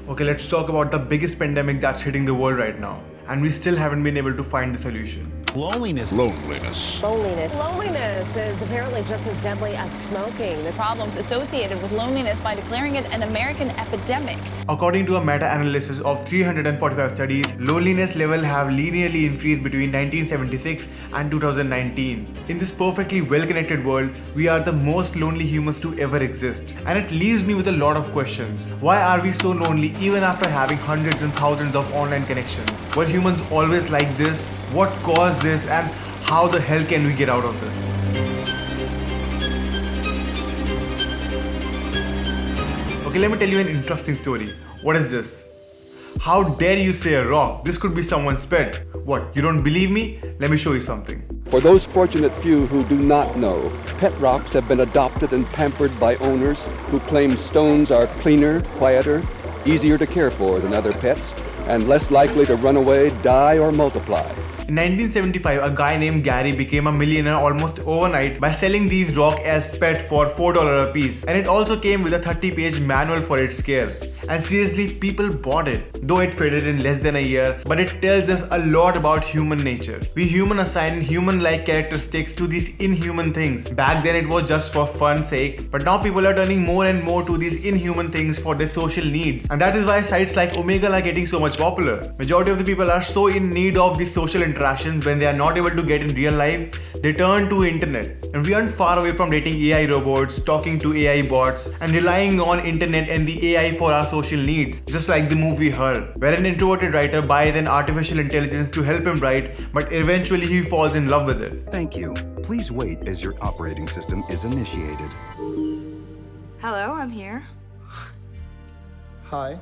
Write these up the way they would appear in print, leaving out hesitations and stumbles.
Okay, let's talk about the biggest pandemic that's hitting the world right now, and we still haven't been able to find the solution. Loneliness. Loneliness. Loneliness. Loneliness is apparently just as deadly as smoking. The problems associated with loneliness by declaring it an American epidemic. According to a meta-analysis of 345 studies, loneliness level have linearly increased between 1976 and 2019. In this perfectly well-connected world, we are the most lonely humans to ever exist. And it leaves me with a lot of questions. Why are we so lonely even after having hundreds and thousands of online connections? Were humans always like this? What caused this, and how the hell can we get out of this? Okay, let me tell you an interesting story. What is this? How dare you say a rock? This could be someone's pet. What, you don't believe me? Let me show you something. For those fortunate few who do not know, pet rocks have been adopted and pampered by owners who claim stones are cleaner, quieter, easier to care for than other pets, and less likely to run away, die, or multiply. In 1975, a guy named Gary became a millionaire almost overnight by selling these rocks as pet for $4 a piece. And it also came with a 30-page manual for its care. And seriously, people bought it, though it faded in less than a year, but it tells us a lot about human nature. We humans assign human-like characteristics to these inhuman things. Back then it was just for fun's sake, but now people are turning more and more to these inhuman things for their social needs. And that is why sites like Omegle are getting so much popular. Majority of the people are so in need of these social interactions when they are not able to get in real life, they turn to internet. And we aren't far away from dating AI robots, talking to AI bots, and relying on internet and the AI for our social needs, just like the movie Her, where an introverted writer buys an artificial intelligence to help him write, but eventually he falls in love with it. Thank you. Please wait as your operating system is initiated. Hello, I'm here. Hi.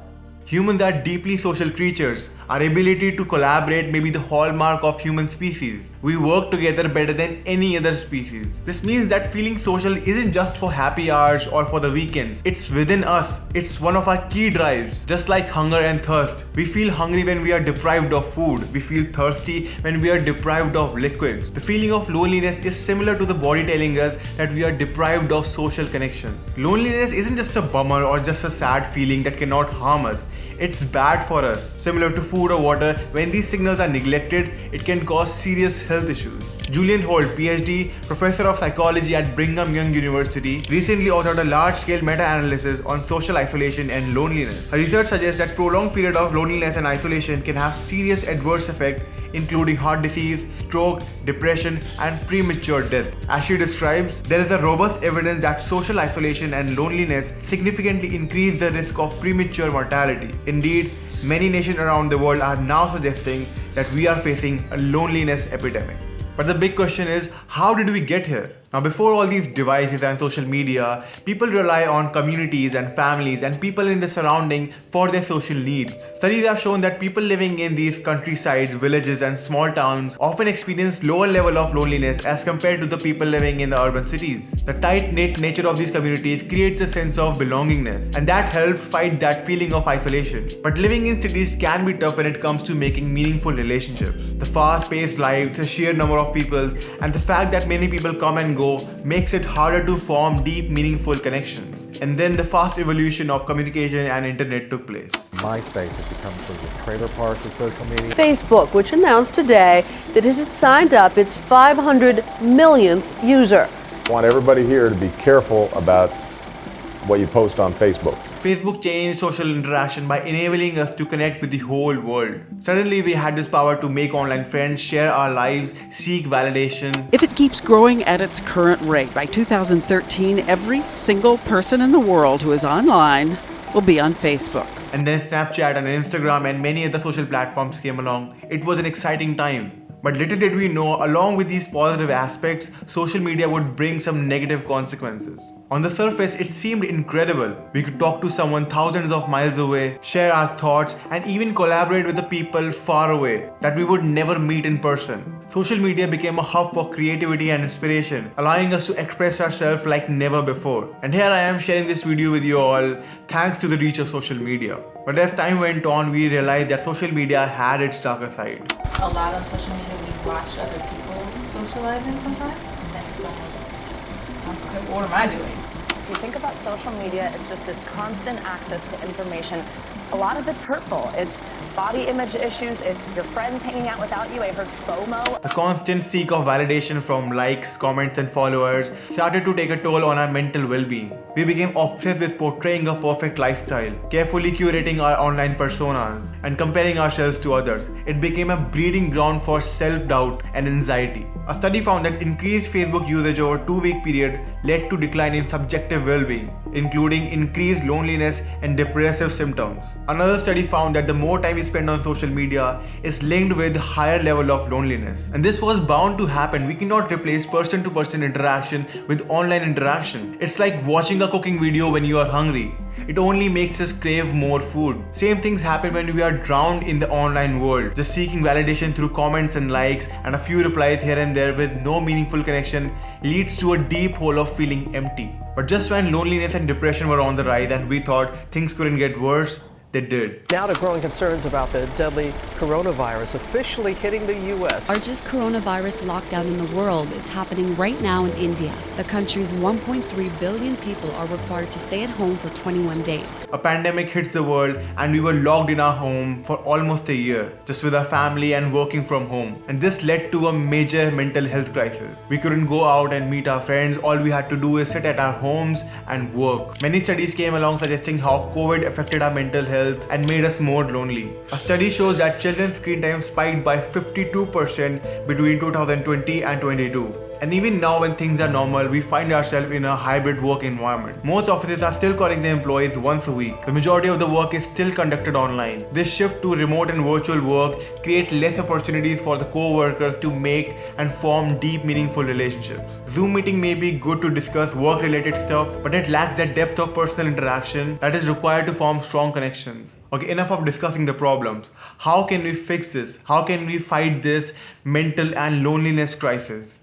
Humans are deeply social creatures. Our ability to collaborate may be the hallmark of human species. We work together better than any other species. This means that feeling social isn't just for happy hours or for the weekends. It's within us. It's one of our key drives. Just like hunger and thirst. We feel hungry when we are deprived of food. We feel thirsty when we are deprived of liquids. The feeling of loneliness is similar to the body telling us that we are deprived of social connection. Loneliness isn't just a bummer or just a sad feeling that cannot harm us. It's bad for us. Similar to food or water, when these signals are neglected, it can cause serious health issues. Julian Holt, PhD, professor of psychology at Brigham Young University, recently authored a large-scale meta-analysis on social isolation and loneliness. Her research suggests that prolonged period of loneliness and isolation can have serious adverse effects, including heart disease, stroke, depression, and premature death. As she describes, there is a robust evidence that social isolation and loneliness significantly increase the risk of premature mortality. Indeed, many nations around the world are now suggesting that we are facing a loneliness epidemic. But the big question is, how did we get here? Now, before all these devices and social media, people rely on communities and families and people in the surrounding for their social needs. Studies have shown that people living in these countrysides, villages and small towns often experience lower level of loneliness as compared to the people living in the urban cities. The tight-knit nature of these communities creates a sense of belongingness, and that helps fight that feeling of isolation. But living in cities can be tough when it comes to making meaningful relationships. The fast-paced life, the sheer number of people, and the fact that many people come and go makes it harder to form deep, meaningful connections. And then the fast evolution of communication and internet took place. MySpace has become sort of a trailer park of social media. Facebook, which announced today that it had signed up its 500 millionth user. I want everybody here to be careful about what you post on Facebook. Facebook changed social interaction by enabling us to connect with the whole world. Suddenly, we had this power to make online friends, share our lives, seek validation. If it keeps growing at its current rate, by 2013, every single person in the world who is online will be on Facebook. And then Snapchat and Instagram and many other social platforms came along. It was an exciting time. But little did we know, along with these positive aspects, social media would bring some negative consequences. On the surface, it seemed incredible. We could talk to someone thousands of miles away, share our thoughts, and even collaborate with the people far away that we would never meet in person. Social media became a hub for creativity and inspiration, allowing us to express ourselves like never before. And here I am sharing this video with you all, thanks to the reach of social media. But as time went on, we realized that social media had its darker side. A lot on social media, we watch other people socializing sometimes, and it's almost, what am I doing? if you think about social media, it's just this constant access to information. A lot of it's hurtful. It's body image issues, it's your friends hanging out without you. I heard FOMO. The constant seek of validation from likes, comments, and followers started to take a toll on our mental well-being. We became obsessed with portraying a perfect lifestyle, carefully curating our online personas, and comparing ourselves to others. It became a breeding ground for self-doubt and anxiety. A study found that increased Facebook usage over a 2-week period led to decline in subjective well-being, including increased loneliness and depressive symptoms. Another study found that the more time we spend on social media is linked with higher level of loneliness. And this was bound to happen. We cannot replace person-to-person interaction with online interaction. It's like watching a cooking video when you are hungry. It only makes us crave more food. Same things happen when we are drowned in the online world, just seeking validation through comments and likes and a few replies here and there with no meaningful connection leads to a deep hole of feeling empty. But just when loneliness and depression were on the rise and we thought things couldn't get worse, they did. Now to growing concerns about the deadly coronavirus officially hitting the U.S. Largest coronavirus lockdown in the world is happening right now in India. The country's 1.3 billion people are required to stay at home for 21 days. A pandemic hits the world and we were locked in our home for almost a year, just with our family and working from home. And this led to a major mental health crisis. We couldn't go out and meet our friends. All we had to do is sit at our homes and work. Many studies came along suggesting how COVID affected our mental health and made us more lonely. A study shows that children's screen time spiked by 52% between 2020 and 22. And even now when things are normal, we find ourselves in a hybrid work environment. Most offices are still calling their employees once a week. The majority of the work is still conducted online. This shift to remote and virtual work creates less opportunities for the co-workers to make and form deep, meaningful relationships. Zoom meeting may be good to discuss work-related stuff, but it lacks that depth of personal interaction that is required to form strong connections. Okay, enough of discussing the problems. How can we fix this? How can we fight this mental and loneliness crisis?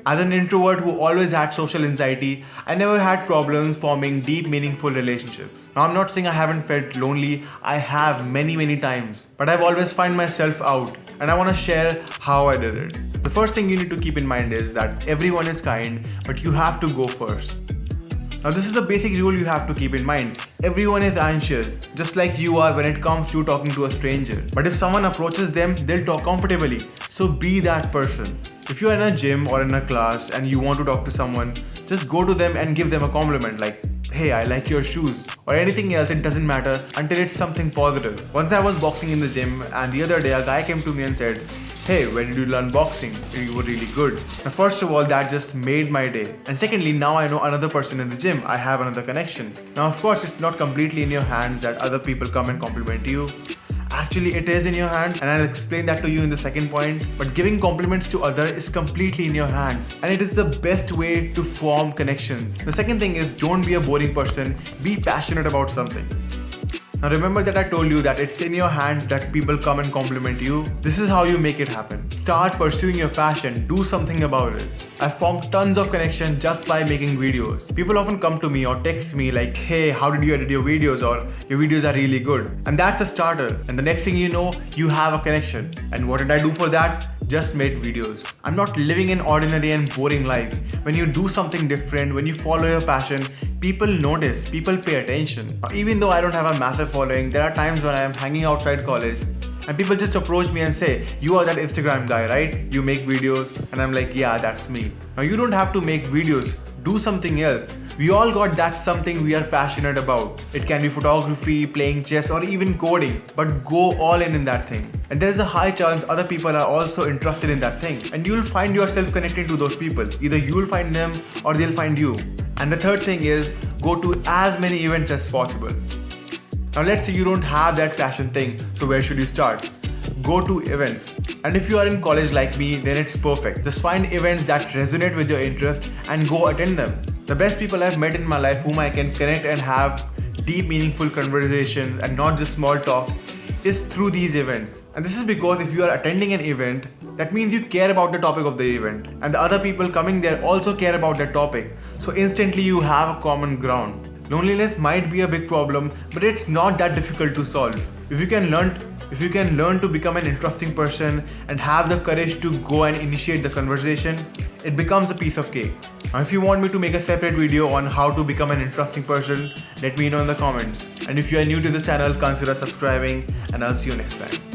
As an introvert who always had social anxiety, I never had problems forming deep, meaningful relationships. Now, I'm not saying I haven't felt lonely. I have many times. But I've always found myself out, and I want to share how I did it. The first thing you need to keep in mind is that everyone is kind, but you have to go first. Now, this is a basic rule you have to keep in mind. Everyone is anxious, just like you are when it comes to talking to a stranger. But if someone approaches them, they'll talk comfortably. So be that person. If you're in a gym or in a class and you want to talk to someone, just go to them and give them a compliment like, "Hey, I like your shoes," or anything else. It doesn't matter until it's something positive. Once I was boxing in the gym and the other day a guy came to me and said, "Hey, where did you learn boxing? You were really good." Now, first of all, that just made my day. And secondly, now I know another person in the gym. I have another connection. Now, of course, it's not completely in your hands that other people come and compliment you. Actually, it is in your hands, and I'll explain that to you in the second point. But giving compliments to others is completely in your hands, and it is the best way to form connections. The second thing is, don't be a boring person. Be passionate about something. Now remember that I told you that it's in your hands that people come and compliment you. This is how you make it happen. Start pursuing your passion. Do something about it. I've formed tons of connections just by making videos. People often come to me or text me like, "Hey, how did you edit your videos?" or "Your videos are really good." And that's a starter. And the next thing you know, you have a connection. And what did I do for that? Just made videos. I'm not living an ordinary and boring life. When you do something different, when you follow your passion, people notice, people pay attention. Even though I don't have a massive following, there are times when I am hanging outside college and people just approach me and say, "You are that Instagram guy, right? You make videos?" And I'm like, "Yeah, that's me." Now you don't have to make videos. Do something else. We all got that something we are passionate about. It can be photography, playing chess, or even coding, but go all in that thing. And there is a high chance other people are also interested in that thing. And you'll find yourself connecting to those people. Either you'll find them or they'll find you. And the third thing is, go to as many events as possible. Now let's say you don't have that passion thing, so where should you start? Go to events. And if you are in college like me, then it's perfect. Just find events that resonate with your interest and go attend them. The best people I've met in my life whom I can connect and have deep, meaningful conversations and not just small talk is through these events. And this is because if you are attending an event, that means you care about the topic of the event. And the other people coming there also care about that topic. So instantly you have a common ground. Loneliness might be a big problem, but it's not that difficult to solve. If you can learn to become an interesting person and have the courage to go and initiate the conversation, it becomes a piece of cake. Now, if you want me to make a separate video on how to become an interesting person, let me know in the comments. And if you are new to this channel, consider subscribing, and I'll see you next time.